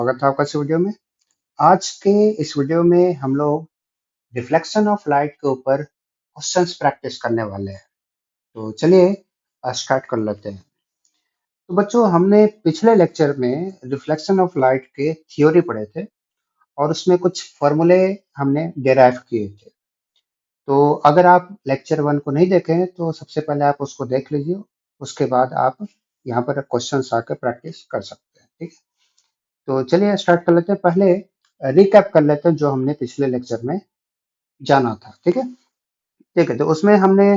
स्वागत है आपका इस वीडियो में। आज के इस वीडियो में हम लोग रिफ्लेक्शन ऑफ लाइट के ऊपर क्वेश्चंस प्रैक्टिस करने वाले हैं। तो चलिए स्टार्ट कर लेते हैं। तो बच्चों, हमने पिछले लेक्चर में रिफ्लेक्शन ऑफ लाइट के थ्योरी पढ़े थे और उसमें कुछ फॉर्मूले हमने डेराइव किए थे। तो अगर आप लेक्चर 1 को नहीं देखे हैं तो सबसे पहले आप उसको देख लीजिए, उसके बाद आप यहाँ पर क्वेश्चंस आकर प्रैक्टिस कर सकते हैं। ठीक है, तो चलिए स्टार्ट कर लेते हैं। पहले रिकैप कर लेते हैं जो हमने पिछले लेक्चर में जाना था। ठीक है, ठीक है। तो उसमें हमने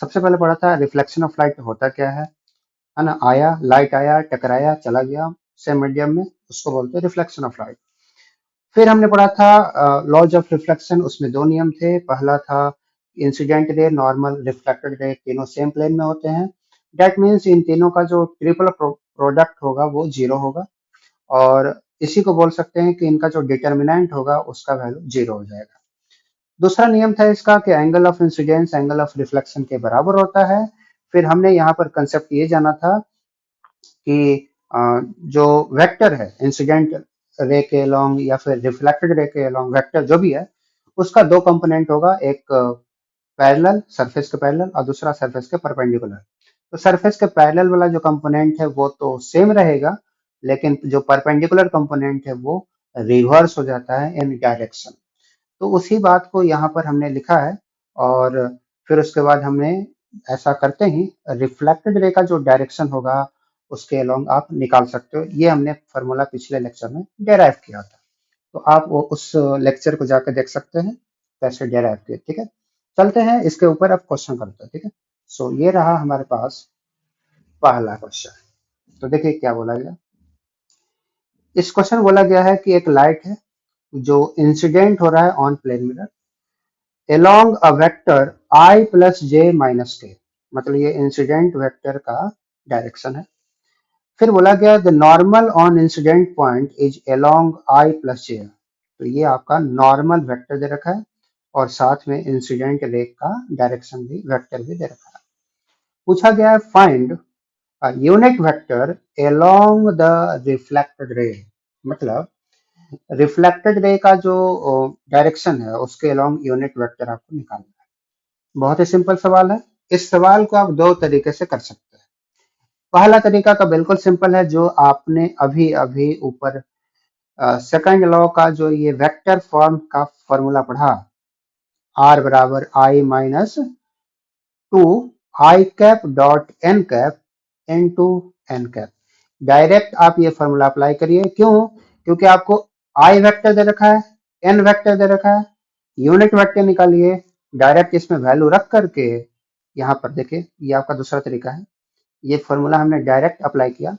सबसे पहले पढ़ा था रिफ्लेक्शन ऑफ लाइट होता क्या है ना। आया, लाइट आया, टकराया, चला गया सेम मीडियम में, उसको बोलते हैं रिफ्लेक्शन ऑफ लाइट। फिर हमने पढ़ा था लॉज ऑफ रिफ्लेक्शन। उसमें दो नियम थे। पहला था incident ray, normal, reflected ray तीनों सेम प्लेन में होते हैं। दैट मीन्स इन तीनों का जो ट्रिपल प्रोडक्ट होगा वो जीरो होगा, और इसी को बोल सकते हैं कि इनका जो डिटर्मिनेंट होगा उसका वैल्यू जीरो हो जाएगा। दूसरा नियम था इसका कि angle of incidence angle of reflection के बराबर होता है। फिर हमने यहाँ पर कंसेप्ट ये जाना था कि जो वेक्टर है इंसिडेंट रे के अलोंग या फिर रिफ्लेक्टेड रे के अलोंग, वेक्टर जो भी है उसका दो कंपोनेंट होगा, एक पैरेलल, सरफेस के पैरेलल, और दूसरा सरफेस के परपेंडिकुलर। तो सरफेस के पैरेलल वाला जो कंपोनेंट है वो तो सेम रहेगा, लेकिन जो परपेंडिकुलर कंपोनेंट है वो रिवर्स हो जाता है इन डायरेक्शन। तो उसी बात को यहाँ पर हमने लिखा है, और फिर उसके बाद हमने ऐसा करते ही रिफ्लेक्टेड रे का जो डायरेक्शन होगा उसके अलोंग आप निकाल सकते हो। ये हमने फॉर्मूला पिछले लेक्चर में डेराइव किया था, तो आप वो उस लेक्चर को जाकर देख सकते हैं कैसे डेराइव किए। ठीक है, चलते हैं इसके ऊपर अब क्वेश्चन करते हैं। ठीक है, सो ये रहा हमारे पास पहला क्वेश्चन। तो देखिए क्या बोला गया। इस क्वेश्चन बोला गया है कि एक लाइट है जो इंसिडेंट हो रहा है on plane mirror along a vector I plus j minus k, मतलब ये इंसिडेंट वेक्टर का डायरेक्शन है। फिर बोला गया the normal on incident point is along I plus j, तो ये आपका नॉर्मल वेक्टर दे रखा है और साथ में इंसिडेंट रे का डायरेक्शन भी, वेक्टर भी दे रखा है। पूछा गया है find unit vector along the reflected ray, मतलब रिफ्लेक्टेड रे का जो डायरेक्शन है उसके अलोंग यूनिट वेक्टर आपको निकालना है। बहुत ही सिंपल सवाल है। इस सवाल को आप दो तरीके से कर सकते हैं। पहला तरीका तो बिल्कुल सिंपल है, जो आपने अभी अभी ऊपर सेकंड लॉ का जो ये वेक्टर फॉर्म का फॉर्मूला पढ़ा, r बराबर i minus two I cap dot N cap into N cap. Direct आप ये फॉर्मूला अप्लाई करिए। क्यों? क्योंकि आपको आई वेक्टर दे रखा है, एन वेक्टर दे रखा है, यूनिट वेक्टर निकालिए। डायरेक्ट इसमें वैल्यू रख करके यहाँ पर देखिए, ये आपका दूसरा तरीका है। ये फॉर्मूला हमने डायरेक्ट अप्लाई किया।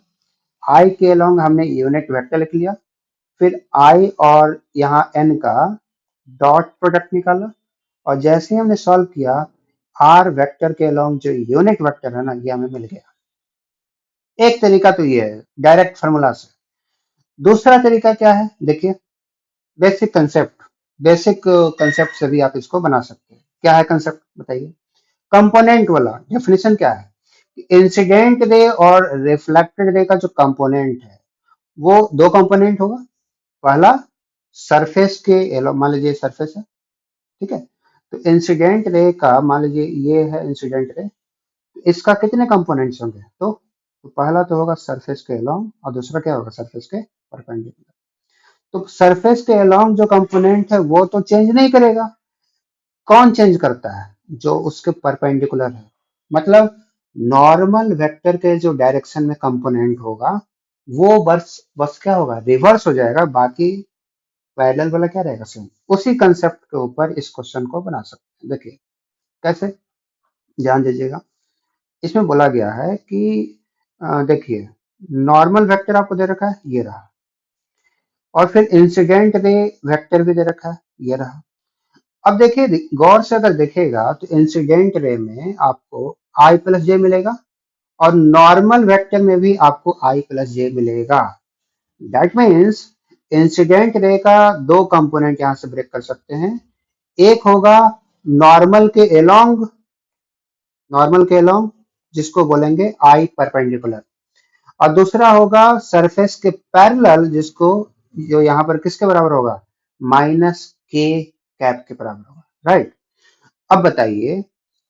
आई के अलोंग हमने यूनिट वेक्टर लिख लिया, फिर आई और यहाँ एन का डॉट प्रोडक्ट निकाला, और जैसे ही हमने सॉल्व किया आर वेक्टर के अलोंग जो यूनिट वेक्टर है ना, ये हमें मिल गया। एक तरीका तो ये है डायरेक्ट फार्मूला से। दूसरा तरीका क्या है, देखिए बेसिक कंसेप्ट, बेसिक कंसेप्ट से भी आप इसको बना सकते हैं। क्या है कंसेप्ट बताइए। कंपोनेंट वाला डेफिनेशन क्या है, इंसिडेंट रे और रिफ्लेक्टेड रे का जो कंपोनेंट है वो दो कंपोनेंट होगा। पहला सरफेस के, मान लीजिए सरफेस है, ठीक है। तो इंसिडेंट रे का मान लीजिए ये है इंसिडेंट रे, इसका कितने कंपोनेंट्स होंगे, तो पहला तो होगा सरफेस के अलोंग और दूसरा क्या होगा, सरफेस के परपेंडिकुलर। तो सरफेस के अलोंग जो कंपोनेंट है वो तो चेंज नहीं करेगा। कौन चेंज करता है, जो उसके परपेंडिकुलर है। मतलब नॉर्मल वेक्टर के जो डायरेक्शन में कंपोनेंट होगा वो बस बस क्या होगा, रिवर्स हो जाएगा। बाकी पैरेलल वाला क्या रहेगा, सेम। उसी कंसेप्ट के ऊपर इस क्वेश्चन को बना सकते हैं। देखिए कैसे, ध्यान दीजिएगा। इसमें बोला गया है कि देखिए नॉर्मल वेक्टर आपको दे रखा है, ये रहा, और फिर इंसिडेंट रे वेक्टर भी दे रखा है, ये रहा। अब देखिए गौर से अगर देखेगा तो इंसिडेंट रे में आपको आई प्लस जे मिलेगा, और नॉर्मल वेक्टर में भी आपको आई प्लस जे मिलेगा। दैट मीन्स इंसिडेंट रे का दो कंपोनेंट यहां से ब्रेक कर सकते हैं। एक होगा नॉर्मल के एलोंग, नॉर्मल के एलोंग जिसको बोलेंगे आई परपेंडिकुलर, और दूसरा होगा सरफेस के पैरेलल जिसको जो यहाँ पर किसके बराबर होगा, माइनस के कैप के बराबर होगा, राइट। अब बताइए,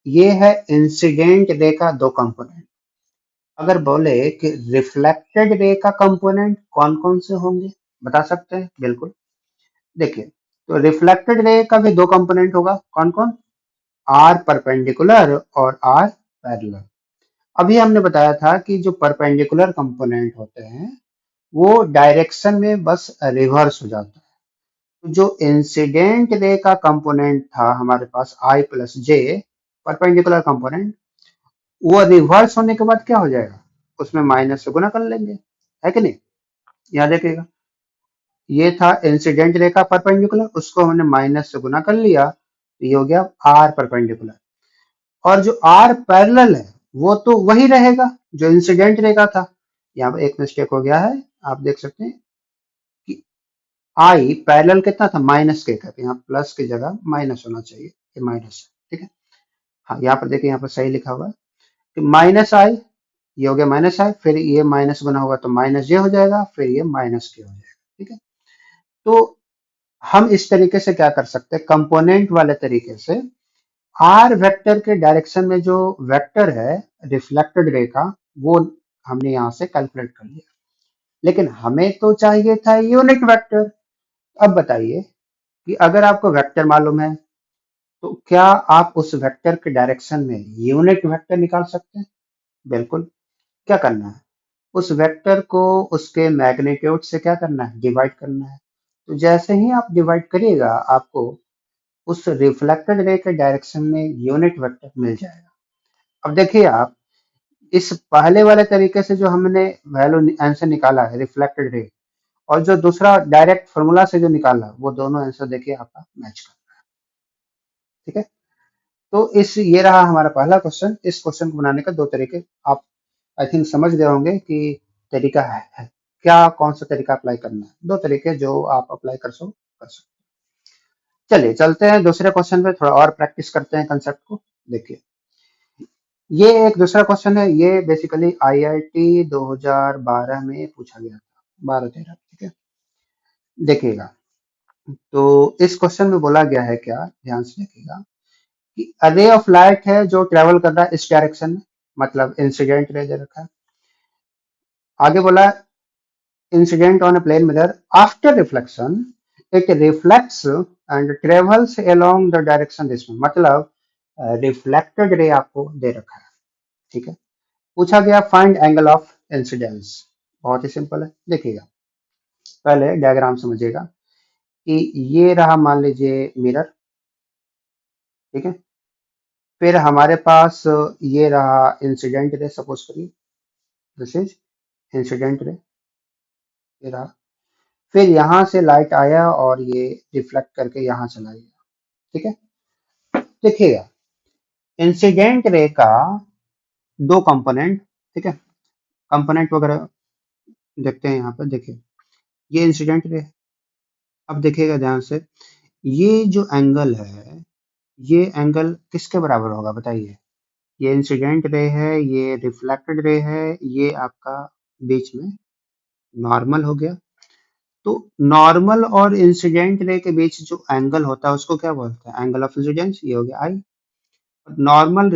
ये है इंसिडेंट रे का दो कंपोनेंट। अगर बोले कि रिफ्लेक्टेड रे का कंपोनेंट कौन कौन से होंगे, बता सकते हैं? बिल्कुल। देखिए, तो रिफ्लेक्टेड रे का भी दो कंपोनेंट होगा, कौन कौन, आर परपेंडिकुलर और आर पैरेलल। अभी हमने बताया था कि जो परपेंडिकुलर कंपोनेंट होते हैं वो डायरेक्शन में बस रिवर्स हो जाता है। तो जो इंसिडेंट रे का कंपोनेंट था हमारे पास आई प्लस जे, परपेंडिकुलर कंपोनेंट, वो रिवर्स होने के बाद क्या हो जाएगा, उसमें माइनस से गुना कर लेंगे, है कि नहीं। यहाँ देखिएगा, ये था इंसिडेंट रे का परपेंडिकुलर, उसको हमने माइनस से गुना कर लिया, तो ये हो गया आर परपेंडिकुलर। और जो आर पैरेलल है वो तो वही रहेगा जो इंसिडेंट रे का था। यहाँ पर एक मिस्टेक हो गया है, आप देख सकते हैं कि आई पैरेलल कितना था, माइनस के का, यहाँ प्लस की जगह माइनस होना चाहिए, ये माइनस है, ठीक है। हाँ, यहाँ पर देखिए, यहाँ पर सही लिखा हुआ है कि माइनस आई, ये हो गया माइनस आई, फिर ये माइनस बना होगा तो माइनस जे हो जाएगा, फिर ये माइनस के हो जाएगा, ठीक है। तो हम इस तरीके से क्या कर सकते हैं, कंपोनेंट वाले तरीके से आर वेक्टर के डायरेक्शन में जो वेक्टर है रिफ्लेक्टेड रे का, वो हमने यहाँ से कैलकुलेट कर लिया। लेकिन हमें तो चाहिए था यूनिट वेक्टर। अब बताइए कि अगर आपको वेक्टर मालूम है तो क्या आप उस वेक्टर के डायरेक्शन में यूनिट वेक्टर निकाल सकते हैं? बिल्कुल। क्या करना है, उस वेक्टर को उसके मैग्नीट्यूड से क्या करना है, डिवाइड करना है। तो जैसे ही आप डिवाइड करिएगा आपको उस रिफ्लेक्टेड रे के डायरेक्शन में यूनिट वेक्टर मिल जाएगा। अब देखिए आप, इस पहले वाले तरीके से जो हमने वैल्यू आंसर निकाला है रिफ्लेक्टेड रे, और जो दूसरा डायरेक्ट फॉर्मूला से जो निकाला, वो दोनों आंसर देखिए आपका मैच कर, ठीक है। तो इस ये रहा हमारा पहला क्वेश्चन। इस क्वेश्चन को बनाने का दो तरीके आप आई थिंक समझ गए होंगे कि तरीका है क्या, कौन सा तरीका अप्लाई करना है, दो तरीके जो आप अप्लाई कर सकते। चलिए चलते हैं दूसरे क्वेश्चन पे, थोड़ा और प्रैक्टिस करते हैं कंसेप्ट को। देखिए, ये एक दूसरा क्वेश्चन है, ये बेसिकली आईआईटी 2012 में पूछा गया था, 12-13, ठीक है। देखिएगा, तो इस क्वेश्चन में बोला गया है क्या, ध्यान से देखिएगा कि अरे ऑफ लाइट है जो ट्रेवल कर रहा है इस डायरेक्शन में, मतलब इंसिडेंट रे दे रखा है। आगे बोला incident on a plane mirror after reflection it reflects and travels along the direction this way, मतलब रिफ्लेक्टेड रे आपको दे रखा है, ठीक है। पूछा गया फाइंड एंगल ऑफ इंसिडेंस। बहुत ही सिंपल है, देखिएगा, पहले डायग्राम समझिएगा कि ये रहा मान लीजिए मिरर, ठीक है। फिर हमारे पास ये रहा इंसिडेंट रे, सपोज करिए दिस इज इंसिडेंट रे, ये रहा। फिर यहाँ से लाइट आया और ये रिफ्लेक्ट करके यहाँ चला गया, ठीक है। देखिएगा, इंसिडेंट रे का दो कंपोनेंट, ठीक है, कंपोनेंट वगैरह देखते हैं यहाँ पर। देखिए, ये इंसिडेंट रे है। अब देखिएगा ध्यान से, ये जो एंगल है, ये एंगल किसके बराबर होगा बताइए। ये इंसिडेंट रे है, ये रिफ्लेक्टेड रे है, ये आपका बीच में नॉर्मल हो गया। तो नॉर्मल और इंसिडेंट रे के बीच जो एंगल होता है उसको क्या बोलते हैं, एंगल ऑफ इंसिडेंस, ये हो गया आई। नॉर्मल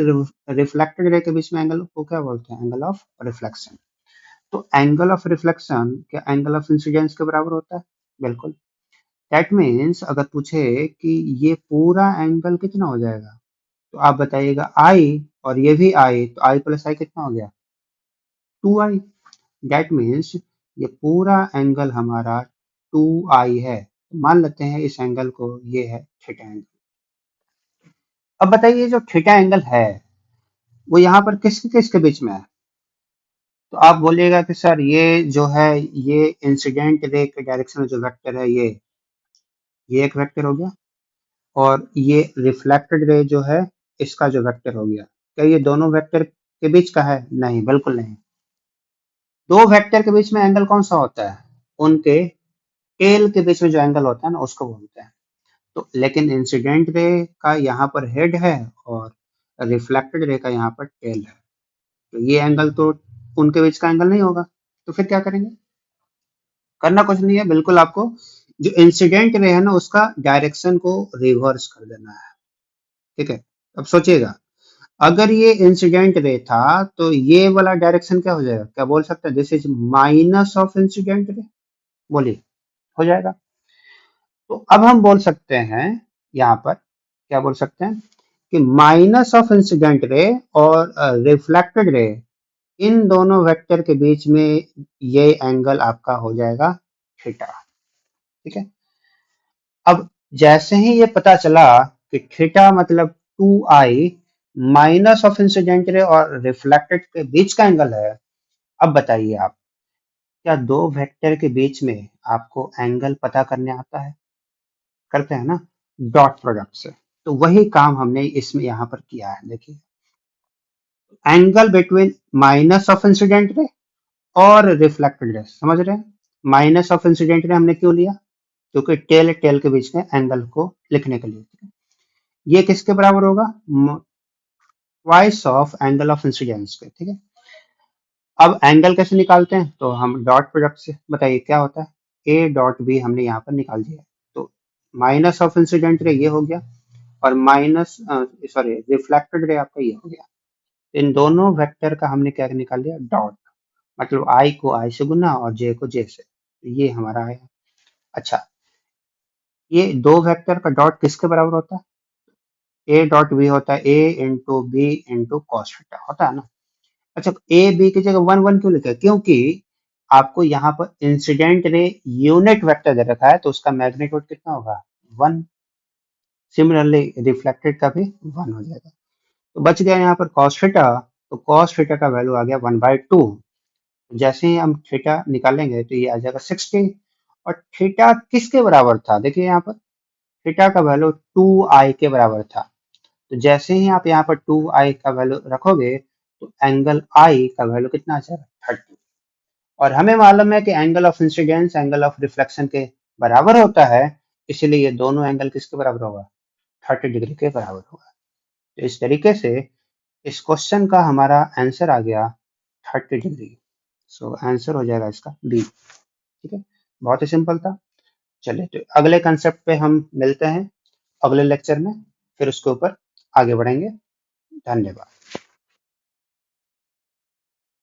रिफ्लेक्टेड रे के बीच में एंगल को क्या बोलते हैं, एंगल ऑफ रिफ्लेक्शन। तो एंगल ऑफ रिफ्लेक्शन क्या एंगल ऑफ इंसिडेंस के बराबर होता है? बिल्कुल। दैट मीन्स अगर पूछे कि ये पूरा एंगल कितना हो जाएगा, तो आप बताइएगा आई, और ये भी आई, तो आई प्लस आई कितना हो गया, 2i। दैट मीन्स ये पूरा एंगल हमारा 2i है। मान लेते हैं इस एंगल को, ये है थीटा एंगल। अब बताइए जो थीटा एंगल है वो यहाँ पर किसके किसके बीच में है। तो आप बोलिएगा कि सर ये जो है, ये इंसिडेंट रे के डायरेक्शन में जो वेक्टर है, ये एक वेक्टर हो गया, और ये रिफ्लेक्टेड रे जो है इसका जो वेक्टर हो गया। क्या ये दोनों वेक्टर के बीच का है? नहीं, बिल्कुल नहीं। दो वेक्टर के बीच में एंगल कौन सा होता है, उनके टेल के बीच में जो एंगल होता है ना, उसको बोलते हैं। तो लेकिन इंसिडेंट रे का यहाँ पर हेड है और रिफ्लेक्टेड रे का यहाँ पर टेल है, तो ये एंगल तो उनके बीच का एंगल नहीं होगा। तो फिर क्या करेंगे, करना कुछ नहीं है, बिल्कुल आपको जो इंसिडेंट रे है ना उसका डायरेक्शन को रिवर्स कर देना है। ठीक है, अब सोचिएगा, अगर ये इंसिडेंट रे था तो ये वाला डायरेक्शन क्या हो जाएगा, क्या बोल सकते हैं, this is minus of incident ray, बोलिए, हो जाएगा। तो अब हम बोल सकते हैं यहाँ पर, क्या बोल सकते हैं कि माइनस ऑफ इंसिडेंट रे और रिफ्लेक्टेड रे, इन दोनों वेक्टर के बीच में ये एंगल आपका हो जाएगा थीटा। ठीक है, अब जैसे ही ये पता चला कि थीटा मतलब 2i minus of incident ray और रिफ्लेक्टेड के बीच का एंगल है, अब बताइए आप, क्या दो वेक्टर के बीच में आपको एंगल पता करने आता है, करते हैं ना, डॉट प्रोडक्ट से। तो वही काम हमने इसमें यहाँ पर किया है, देखिए, angle between minus of incident ray और रिफ्लेक्टेड रे, समझ रहे हैं, माइनस ऑफ इंसिडेंट रे हमने क्यों लिया, क्योंकि टेल टेल के बीच में एंगल को लिखने के लिए। ये किसके बराबर होगा, twice of angle of incidence के। ठीक है, अब एंगल कैसे निकालते हैं, तो हम डॉट प्रोडक्ट से, बताइए क्या होता है, ए डॉट बी हमने यहाँ पर निकाल दिया है। तो माइनस ऑफ इंसिडेंट रे ये हो गया, और माइनस सॉरी रिफ्लेक्टेड रे आपका ये हो गया। इन दोनों वेक्टर का हमने क्या निकाल लिया, डॉट, मतलब आई को आई से गुना और जे को जे से, तो ये हमारा आया। अच्छा, ये दो वेक्टर का डॉट किसके बराबर होता है, ए डॉट बी होता है A into B into cos theta, होता है ना। अच्छा, ए बी की जगह वन वन क्यों लिखा है, क्योंकि आपको यहाँ पर इंसिडेंट रे यूनिट वेक्टर दे रखा है, तो उसका मैग्नीट्यूड कितना होगा, वन। सिमिलरली रिफ्लेक्टेड का भी वन हो जाएगा। तो बच गया यहाँ पर कॉस थीटा, तो कॉस थीटा का वैल्यू आ गया 1/2। जैसे ही हम थीटा निकालेंगे तो ये आ जाएगा 60। और थीटा किसके बराबर था, देखिए यहाँ पर थीटा का वैल्यू 2i के बराबर था। तो जैसे ही आप यहाँ पर 2i का वैल्यू रखोगे तो एंगल i का वैल्यू कितना आ जाएगा, 30। और हमें मालूम है कि angle of incidence angle of reflection के बराबर होता है, इसलिए ये दोनों एंगल किसके बराबर होगा, 30 डिग्री के बराबर होगा। तो इस तरीके से इस क्वेश्चन का हमारा आंसर आ गया 30 डिग्री। सो आंसर हो जाएगा इसका बी। ठीक है, बहुत ही सिंपल था। चलिए, तो अगले कंसेप्ट पे हम मिलते हैं अगले लेक्चर में, फिर उसके ऊपर आगे बढ़ेंगे। धन्यवाद।